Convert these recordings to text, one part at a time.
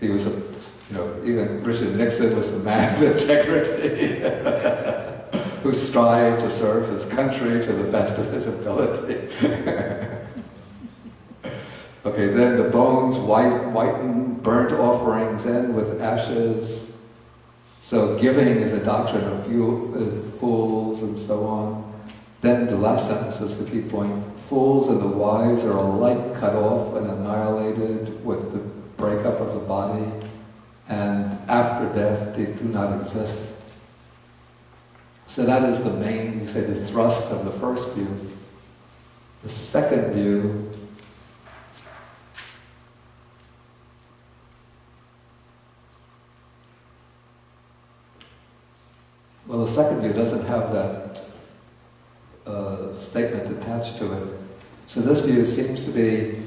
He was even Richard Nixon was a man of integrity who strived to serve his country to the best of his ability. Okay, then the bones whiten, burnt offerings end with ashes. So giving is a doctrine of fools and so on. Then the last sentence is the key point. Fools and the wise are alike cut off and annihilated with the breakup of the body, and after death they do not exist. So that is the main, you say, the thrust of the first view. The second view doesn't have that statement attached to it. So this view seems to be,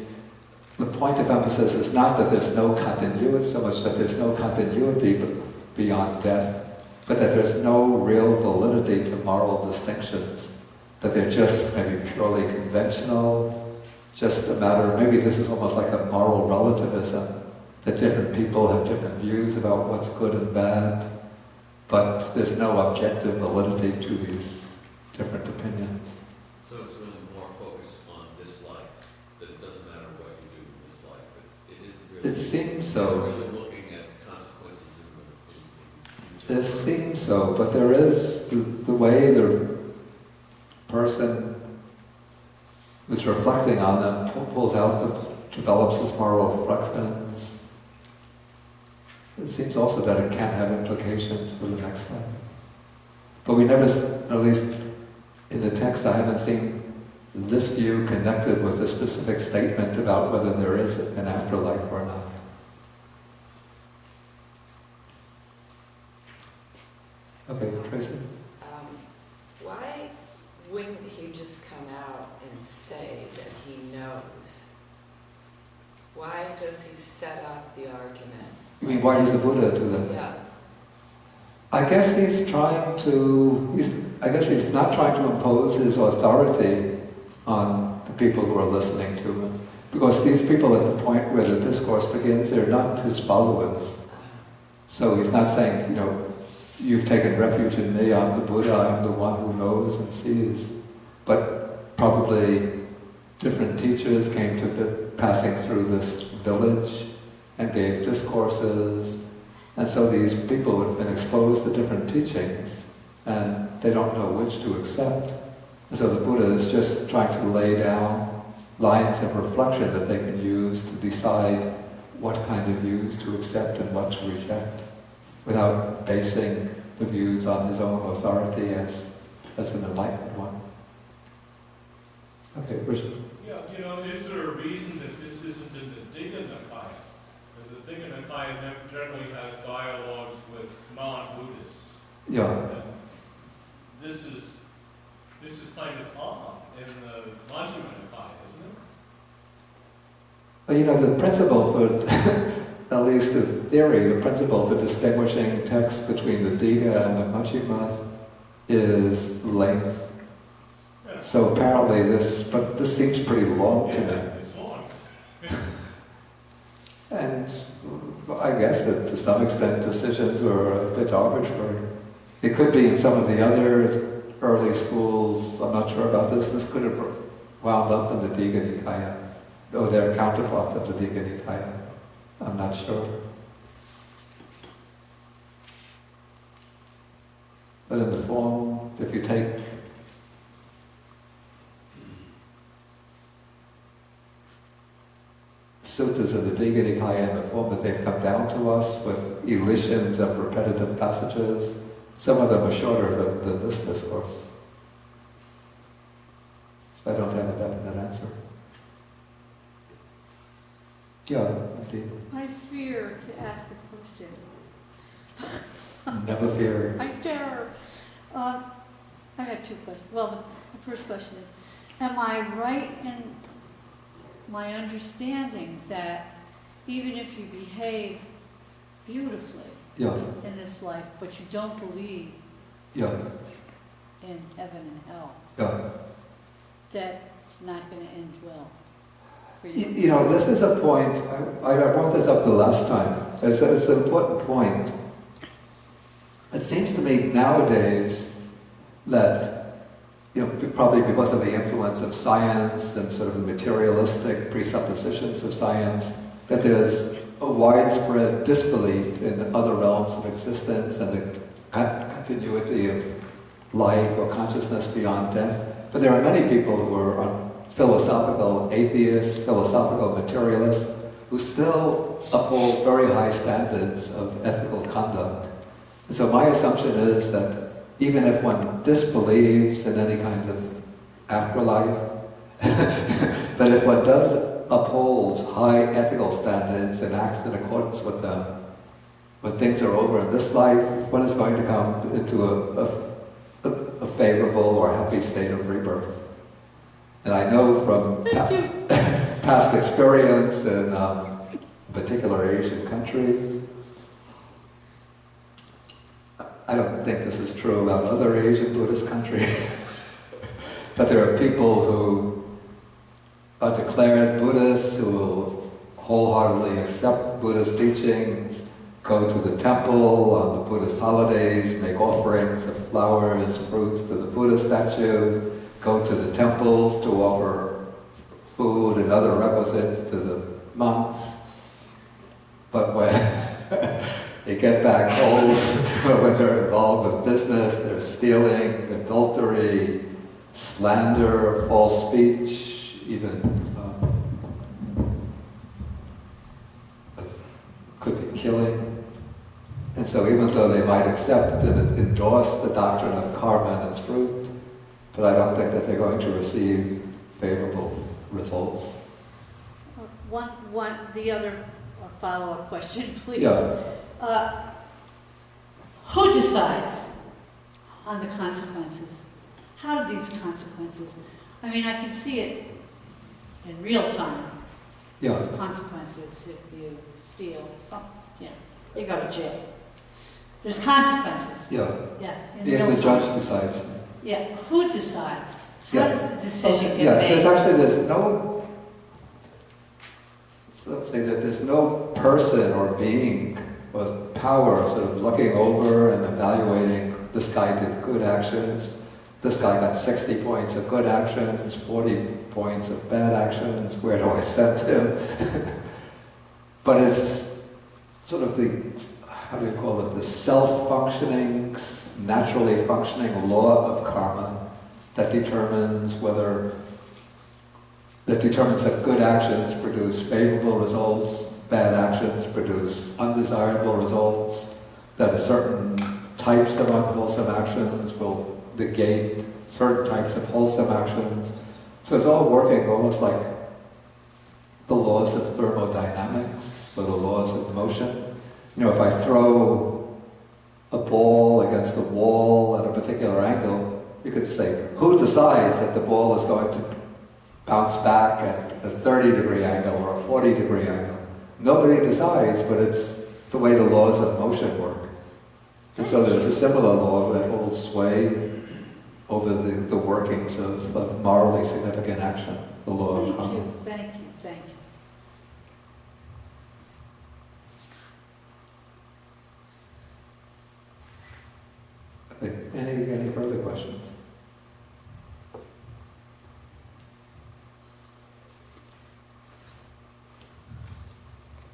the point of emphasis is not that there's no continuity, so much that there's no continuity beyond death, but that there's no real validity to moral distinctions, that they're just maybe purely conventional, just a matter, maybe this is almost like a moral relativism, that different people have different views about what's good and bad, but there's no objective validity to these different opinions. So it's really more focused on this life, that it doesn't matter what you do in this life. It isn't really. It seems so. It's really looking at consequences in the future. It seems so, but there is the way the person who's reflecting on them pulls out, develops his moral reflections. It seems also that it can have implications for the next life. But we never, at least in the text, I haven't seen this view connected with a specific statement about whether there is an afterlife or not. Okay, Tracy? Why wouldn't he just come out and say that he knows? Why does he set up the argument? I mean, why does the Buddha do that? Yeah. I guess he's not trying to impose his authority on the people who are listening to him. Because these people at the point where the discourse begins, they're not his followers. So he's not saying, you've taken refuge in me, I'm the Buddha, I'm the one who knows and sees. But probably different teachers came to passing through this village and gave discourses, and so these people would have been exposed to different teachings, and they don't know which to accept. And so the Buddha is just trying to lay down lines of reflection that they can use to decide what kind of views to accept and what to reject, without basing the views on his own authority as an enlightened one. Okay, Richard. Yeah, is there a reason that this isn't in the Digha Nikaya? The Digha Nikaya generally has dialogues with non-Buddhists. Yeah. And this is kind of odd in the Majjhima Nikaya, isn't it? The principle for, at least the theory, the principle for distinguishing texts between the Digha and the Majjhima is length. Yeah. So apparently but this seems pretty long to me. It's long. And I guess that to some extent decisions were a bit arbitrary. It could be in some of the other early schools, I'm not sure about this could have wound up in the Digha Nikaya, or their counterpart of the Digha Nikaya. I'm not sure. But in the form, if you take suttas of the Digha Nikaya in the form that they've come down to us with elisions of repetitive passages, some of them are shorter than this discourse. So I don't have a definite answer. Yeah, indeed. I fear to ask the question. Never fear. I dare. I have two questions. Well, the first question is, am I right in my understanding that even if you behave beautifully in this life, but you don't believe in heaven and hell, that it's not going to end well for you? This is a point, I brought this up the last time. it's an important point. It seems to me nowadays that, probably because of the influence of science and sort of the materialistic presuppositions of science, that there's a widespread disbelief in other realms of existence and the continuity of life or consciousness beyond death. But there are many people who are philosophical atheists, philosophical materialists, who still uphold very high standards of ethical conduct. And so my assumption is that even if one disbelieves in any kind of afterlife, but if one does uphold high ethical standards and acts in accordance with them, when things are over in this life, one is going to come into a favorable or happy state of rebirth. And I know from past experience in a particular Asian country, I don't think this is true about other Asian Buddhist countries, but there are people who are declared Buddhists, who will wholeheartedly accept Buddhist teachings, go to the temple on the Buddhist holidays, make offerings of flowers, fruits to the Buddha statue, go to the temples to offer food and other requisites to the monks. But when they get back home, when they're involved with business, they're stealing, adultery, slander, false speech, even could be killing. And so even though they might accept and endorse the doctrine of karma and its fruit, but I don't think that they're going to receive favorable results. The other follow-up question, please. Yeah. Who decides on the consequences? How do these consequences? I mean, I can see it in real time. Yeah. There's consequences if you steal something, you go to jail. There's consequences. Yeah. Yes. If the judge decides. Yeah. Who decides? How Yeah. does the decision get Yeah, made? there's no, so let's say that there's no person or being with power sort of looking over and evaluating, this guy did good actions, this guy got 60 points of good actions, 40 points of bad actions, where do I send him? But it's sort of the, how do you call it, the self-functioning, naturally functioning law of karma that determines that good actions produce favorable results, bad actions produce undesirable results, that certain types of unwholesome actions will negate certain types of wholesome actions. So it's all working almost like the laws of thermodynamics or the laws of motion. If I throw a ball against the wall at a particular angle, you could say, who decides that the ball is going to bounce back at a 30-degree angle or a 40-degree angle? Nobody decides, but it's the way the laws of motion work. And so there's a similar law that holds sway over the workings of morally significant action, the law of karma. Thank you. Any further questions?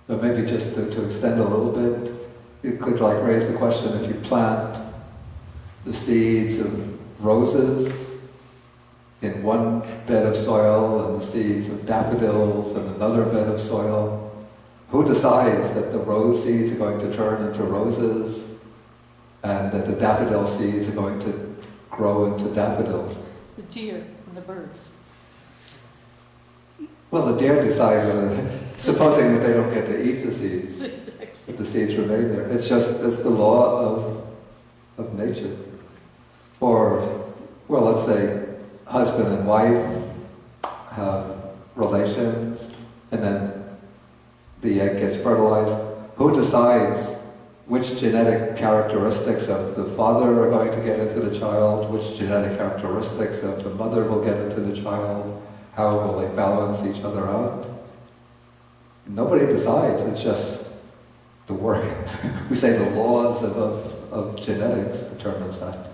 But maybe just to extend a little bit, you could raise the question, if you plant the seeds of roses in one bed of soil and the seeds of daffodils in another bed of soil, who decides that the rose seeds are going to turn into roses and that the daffodil seeds are going to grow into daffodils? The deer and the birds. Well, the deer decide whether, supposing that they don't get to eat the seeds, Exactly. that the seeds remain there. It's the law of nature. Or, well, let's say husband and wife have relations, and then the egg gets fertilized. Who decides which genetic characteristics of the father are going to get into the child, which genetic characteristics of the mother will get into the child? How will they balance each other out? Nobody decides, it's just the work. We say the laws of genetics determines that,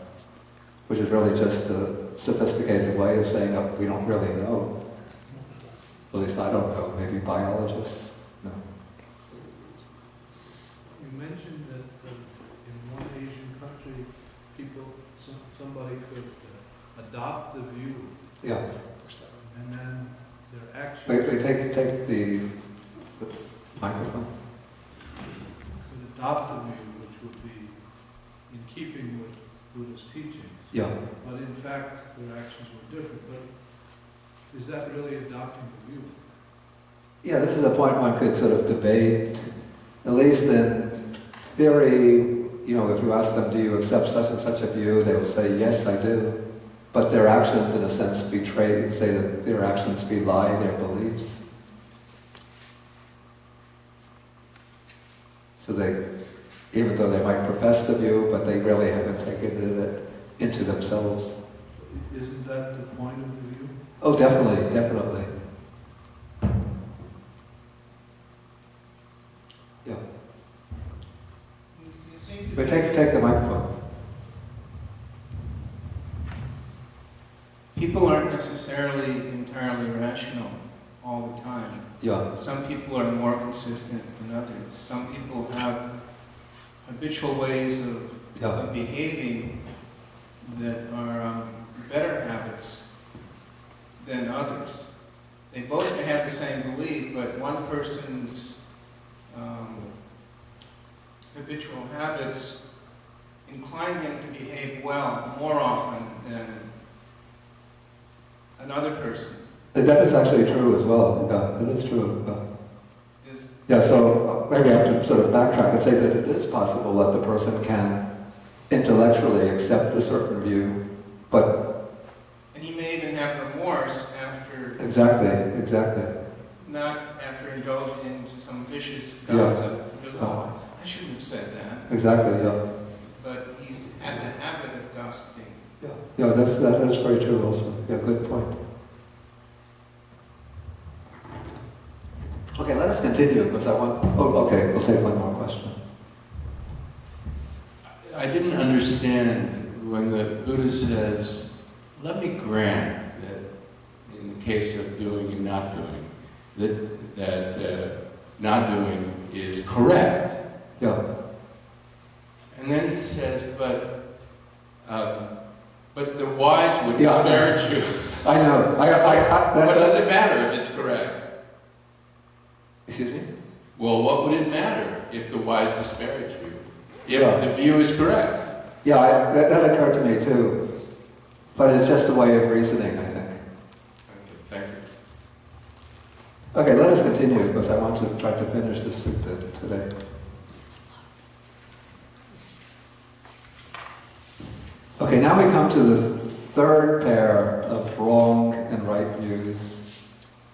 which is really just a sophisticated way of saying we don't really know. At least I don't know. Maybe biologists know. You mentioned that in one Asian country, somebody could adopt the view, Yeah. and then their actions Wait, take the microphone. could adopt the view, which would be in keeping with Buddhist teachings. Yeah. But in fact, their actions were different. But is that really adopting the view? Yeah, this is a point one could sort of debate. At least in theory, if you ask them, do you accept such and such a view, they'll say, yes, I do. But their actions, in a sense, say that their actions belie their beliefs. So even though they might profess the view, but they really haven't taken it into themselves. Isn't that the point of the view? Oh, definitely, definitely. Yeah. But take the microphone. People aren't necessarily entirely rational all the time. Yeah. Some people are more consistent than others. Some people have habitual ways of behaving that are better habits than others. They both may have the same belief, but one person's habitual habits incline him to behave well more often than another person. That is actually true as well. Yeah, it is true. Yeah, so maybe I have to sort of backtrack and say that it is possible that the person can intellectually accept a certain view, but... And he may even have remorse after... Exactly. Not after indulging in some vicious gossip. Yeah. Because, oh, I shouldn't have said that. Exactly, yeah. But he's had the habit of gossiping. Yeah, that is very true also. Yeah, good point. Okay, let us continue because I want... Oh, okay, we'll take one more question. I didn't understand when the Buddha says, let me grant that in the case of doing and not doing, that not doing is correct. Yeah. And then he says, but the wise would disparage you. I know. What does it matter if it's correct? Excuse me? Well, what would it matter if the wise disparage you? If the view is correct? Yeah, that occurred to me too. But it's just a way of reasoning, I think. Okay, thank you. Okay, let us continue because I want to try to finish this sutta today. Okay, now we come to the third pair of wrong and right views.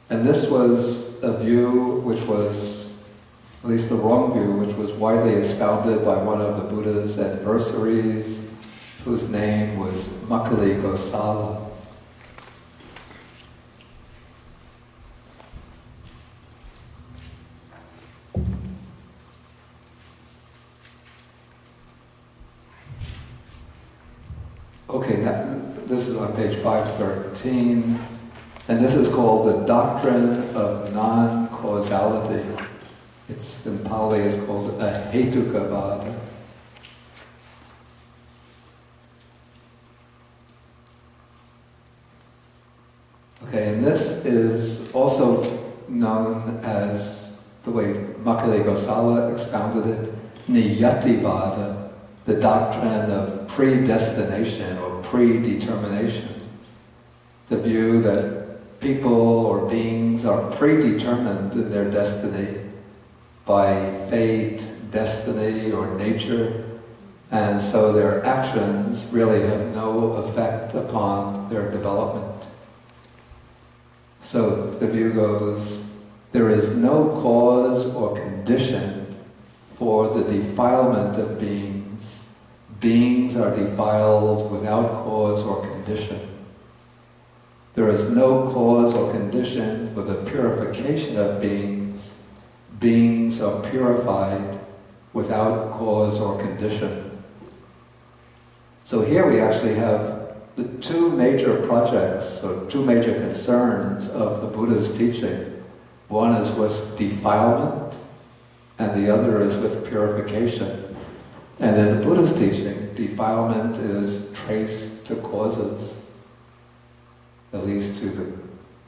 And this was a view which was, at least the wrong view, which was widely expounded by one of the Buddha's adversaries, whose name was Makkhali Gosala. Okay, now, this is on page 513, and this is called the doctrine of non-causality. It's in Pali, it's called a hetukavada. Okay, and this is also known as, the way Makkhali Gosala expounded it, niyativada, the doctrine of predestination or predetermination. The view that people or beings are predetermined in their destiny by fate, destiny, or nature, and so their actions really have no effect upon their development. So the view goes, there is no cause or condition for the defilement of beings. Beings are defiled without cause or condition. There is no cause or condition for the purification of beings. Beings are purified without cause or condition. So here we actually have the two major projects, or two major concerns of the Buddha's teaching. One is with defilement, and the other is with purification. And in the Buddha's teaching, defilement is traced to causes, at least to the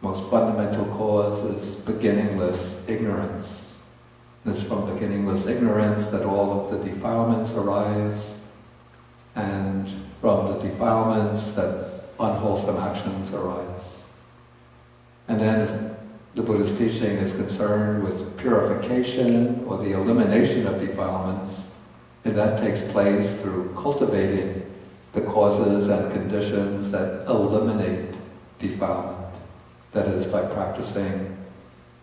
most fundamental cause is beginningless ignorance. It's from beginningless ignorance that all of the defilements arise, and from the defilements that unwholesome actions arise. And then the Buddha's teaching is concerned with purification, or the elimination of defilements, and that takes place through cultivating the causes and conditions that eliminate defilement. That is, by practicing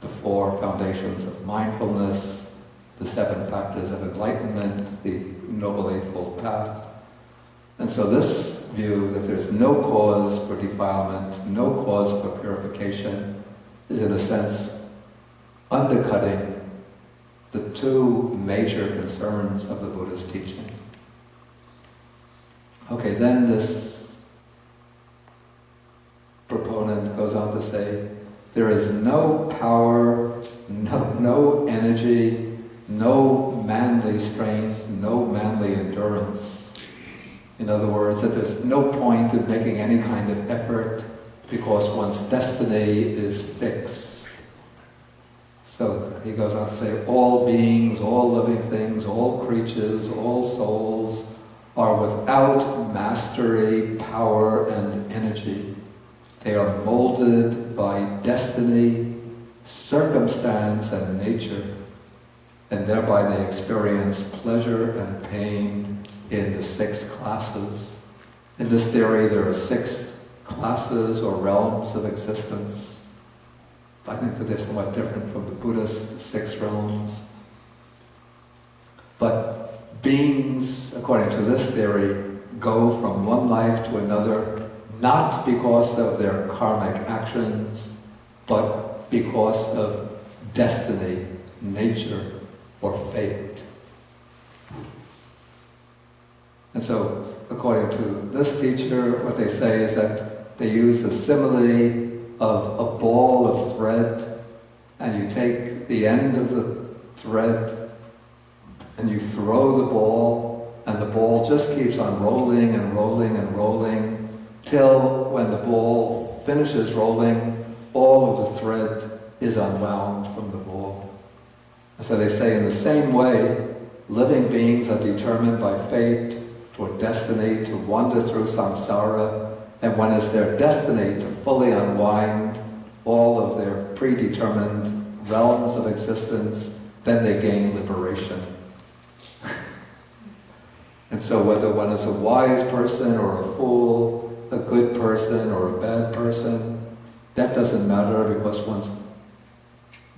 the 4 foundations of mindfulness, the 7 factors of enlightenment, the Noble Eightfold Path. And so this view that there's no cause for defilement, no cause for purification, is in a sense undercutting the 2 major concerns of the Buddha's teaching. Okay, then this proponent goes on to say, there is no power, no energy, no manly strength, no manly endurance. In other words, that there's no point in making any kind of effort because one's destiny is fixed. So he goes on to say, all beings, all living things, all creatures, all souls are without mastery, power, and energy. They are molded by destiny, circumstance, and nature, and thereby they experience pleasure and pain in the 6 classes. In this theory, there are 6 classes or realms of existence. I think that they're somewhat different from the Buddhist 6 realms. But beings, according to this theory, go from one life to another not because of their karmic actions, but because of destiny, nature, or fate. And so, according to this teacher, what they say is that they use the simile of a ball of thread, and you take the end of the thread and you throw the ball, and the ball just keeps on rolling and rolling and rolling till when the ball finishes rolling, all of the thread is unwound from the ball. And so they say in the same way, living beings are determined by fate or destiny to wander through samsara, and when it's their destiny to fully unwind all of their predetermined realms of existence, then they gain liberation. And so whether one is a wise person or a fool, a good person or a bad person, that doesn't matter because one's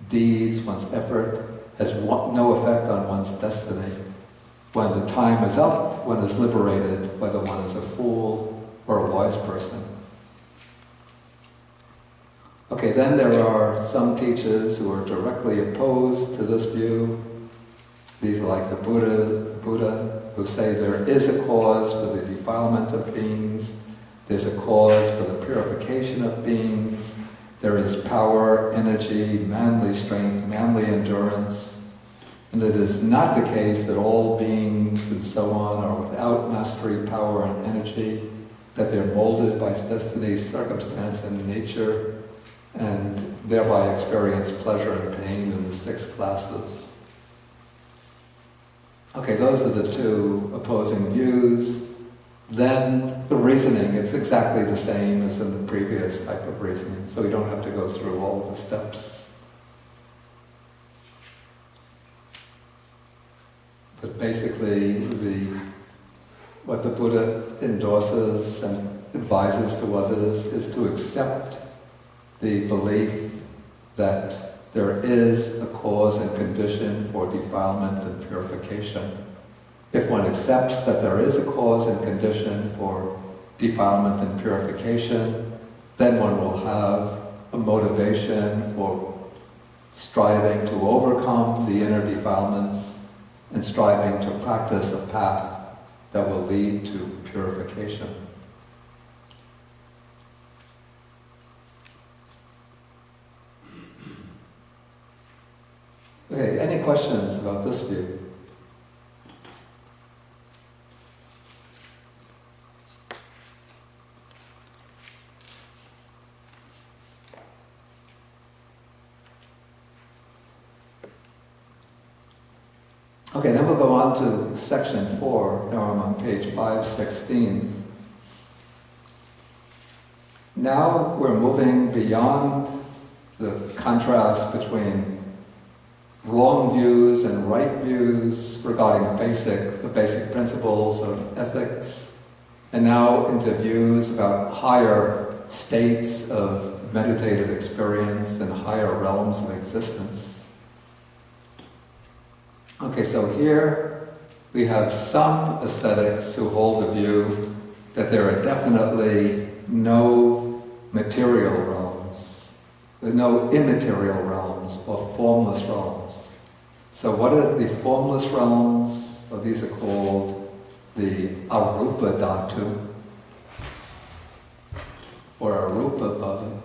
deeds, one's effort has no effect on one's destiny. When the time is up, one is liberated, whether one is a fool or a wise person. Okay, then there are some teachers who are directly opposed to this view. These are like the Buddha, who say there is a cause for the defilement of beings, there's a cause for the purification of beings, there is power, energy, manly strength, manly endurance, and it is not the case that all beings and so on are without mastery, power, and energy, that they're molded by destiny, circumstance, and nature, and thereby experience pleasure and pain in the 6 classes. Okay, those are the 2 opposing views. Then the reasoning, it's exactly the same as in the previous type of reasoning, so we don't have to go through all the steps. But basically, what the Buddha endorses and advises to others is to accept the belief that there is a cause and condition for defilement and purification. If one accepts that there is a cause and condition for defilement and purification, then one will have a motivation for striving to overcome the inner defilements and striving to practice a path that will lead to purification. Okay, any questions about this view? Okay, then we'll go on to section 4. Now I'm on page 516. Now we're moving beyond the contrast between wrong views and right views regarding the basic principles of ethics, and now into views about higher states of meditative experience and higher realms of existence. Okay, so here we have some ascetics who hold the view that there are definitely no material realms, no immaterial realms or formless realms. So what are the formless realms? Well, these are called the arupa dhatu or arupa bhava.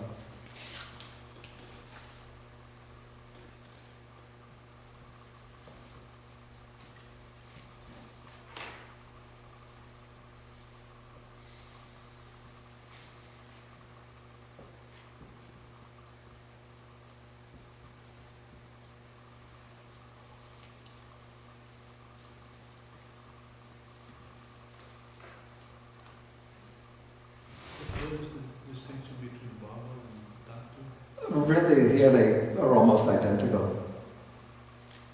What is the distinction between bhava and dhatu? Really, here they are almost identical.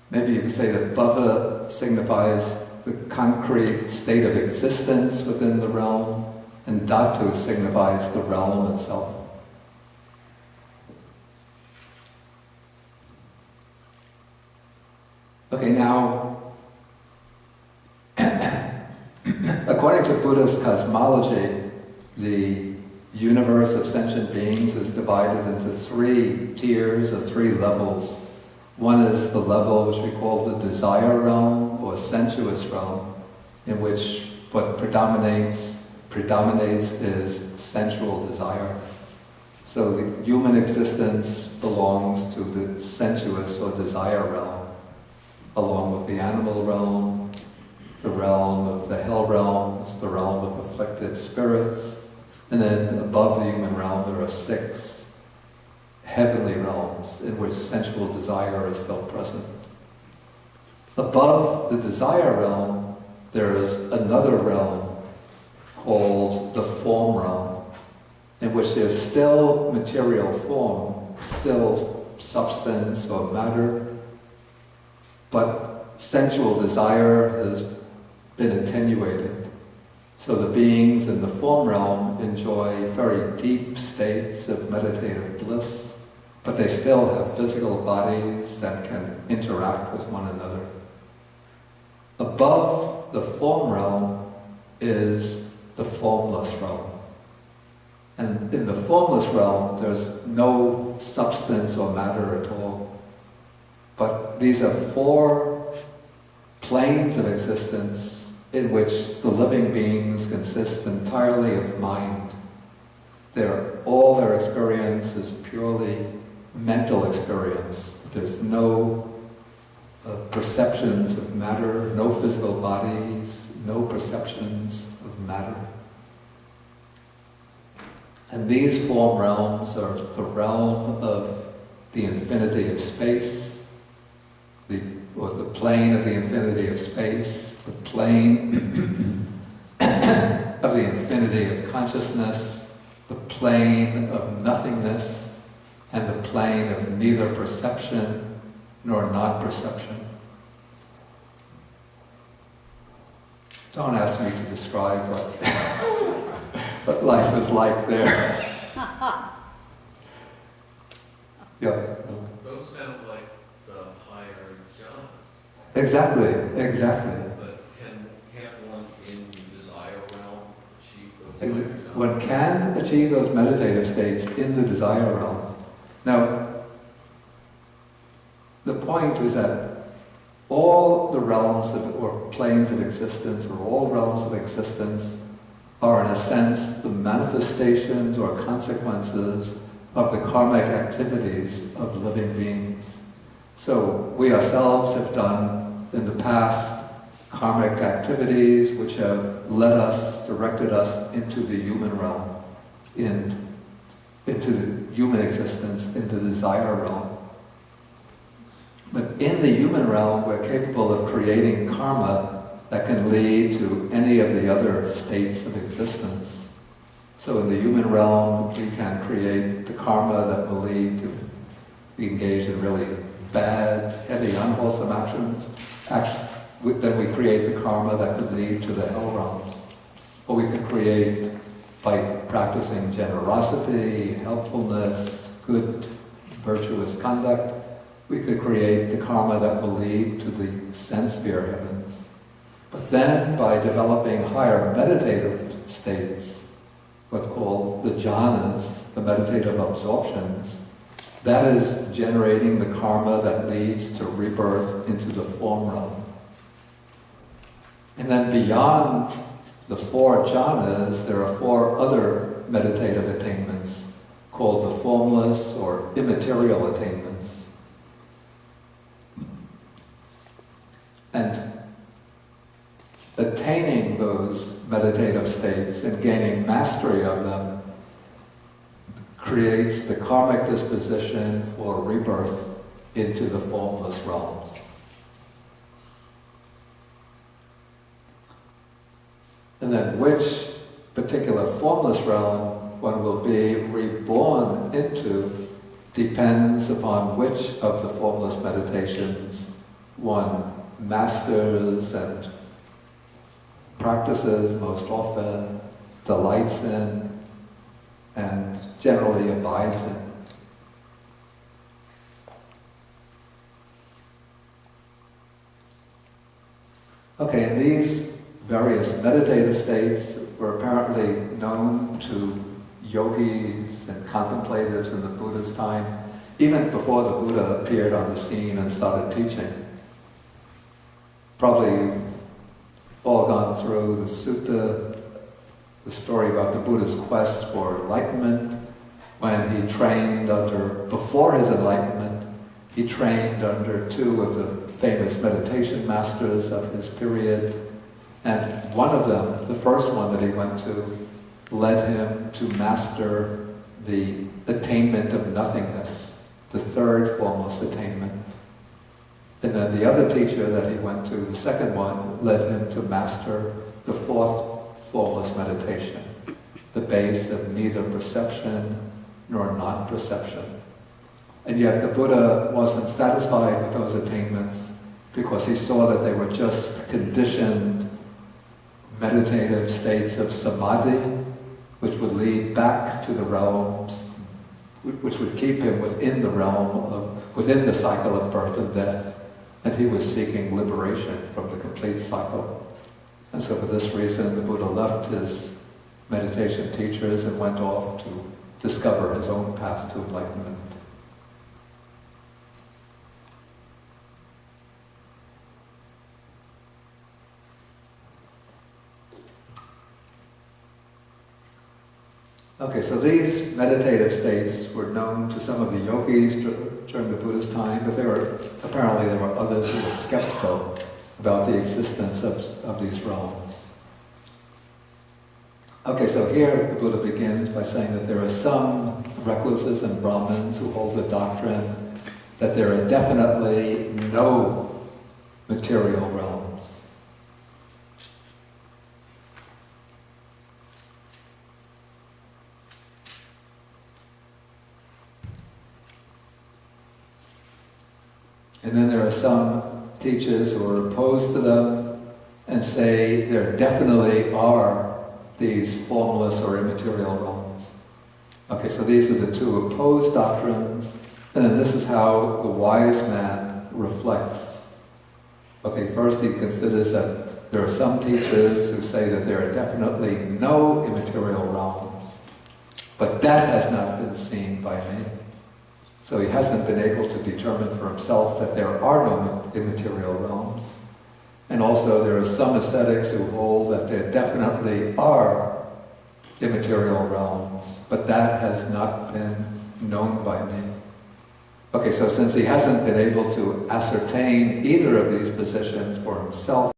Maybe you could say that bhava signifies the concrete state of existence within the realm, and dhatu signifies the realm itself. Okay, now, according to Buddhist cosmology, the universe of sentient beings is divided into 3 tiers or 3 levels. One is the level which we call the desire realm or sensuous realm, in which what predominates is sensual desire. So the human existence belongs to the sensuous or desire realm, along with the animal realm, the realm of the hell realms, the realm of afflicted spirits, and then above the human realm there are 6 heavenly realms in which sensual desire is still present. Above the desire realm there is another realm called the form realm, in which there's still material form, still substance or matter, but sensual desire has been attenuated. So the beings in the form realm enjoy very deep states of meditative bliss, but they still have physical bodies that can interact with one another. Above the form realm is the formless realm. And in the formless realm, there's no substance or matter at all. But these are 4 planes of existence in which the living beings consist entirely of mind. All their experience is purely mental experience. There's no perceptions of matter, no physical bodies, no perceptions of matter. And these form realms are the realm of the infinity of space, or the plane of the infinity of space, the plane of the infinity of consciousness, the plane of nothingness, and the plane of neither perception nor non-perception. Don't ask me to describe what life is like there. Yeah. Those sound like the higher jhanas. Exactly. But can't one in the desire realm achieve those higher jhanas? One can achieve those meditative states in the desire realm. Now, the point is that all the realms of, or planes of existence, or all realms of existence, are in a sense the manifestations or consequences of the karmic activities of living beings. So we ourselves have done in the past karmic activities which have led us, directed us into the human realm, into the human existence, into the desire realm. But in the human realm, we're capable of creating karma that can lead to any of the other states of existence. So in the human realm, we can create the karma that will lead to be engaged in really bad, heavy, unwholesome actions. Then we create the karma that could lead to the hell realms. Or we could create, by practicing generosity, helpfulness, good, virtuous conduct, we could create the karma that will lead to the sense sphere heavens. But then, by developing higher meditative states, what's called the jhanas, the meditative absorptions, that is generating the karma that leads to rebirth into the form realm. And then beyond the 4 jhanas, there are 4 other meditative attainments called the formless or immaterial attainments. And attaining those meditative states and gaining mastery of them creates the karmic disposition for rebirth into the formless realms. And then which particular formless realm one will be reborn into depends upon which of the formless meditations one masters and practices most often, delights in, and generally abides in. Okay, and these various meditative states were apparently known to yogis and contemplatives in the Buddha's time, even before the Buddha appeared on the scene and started teaching. Probably you've all gone through the Sutta, the story about the Buddha's quest for enlightenment, when he trained before his enlightenment, he trained under 2 of the famous meditation masters of his period. And one of them, the first one that he went to, led him to master the attainment of nothingness, the 3rd formless attainment. And then the other teacher that he went to, the second one, led him to master the 4th formless meditation, the base of neither perception nor non-perception. And yet the Buddha wasn't satisfied with those attainments because he saw that they were just conditioned meditative states of samadhi, which would lead back to the realms, which would keep him within the realm within the cycle of birth and death. And he was seeking liberation from the complete cycle. And so for this reason, the Buddha left his meditation teachers and went off to discover his own path to enlightenment. Okay, so these meditative states were known to some of the yogis during the Buddha's time, but apparently there were others who were skeptical about the existence of these realms. Okay, so here the Buddha begins by saying that there are some recluses and Brahmins who hold the doctrine that there are definitely no material realms. And then there are some teachers who are opposed to them and say there definitely are these formless or immaterial realms. Okay, so these are the 2 opposed doctrines, and then this is how the wise man reflects. Okay, first he considers that there are some teachers who say that there are definitely no immaterial realms, but that has not been seen by me. So he hasn't been able to determine for himself that there are no immaterial realms. And also there are some ascetics who hold that there definitely are immaterial realms, but that has not been known by me. Okay, so since he hasn't been able to ascertain either of these positions for himself,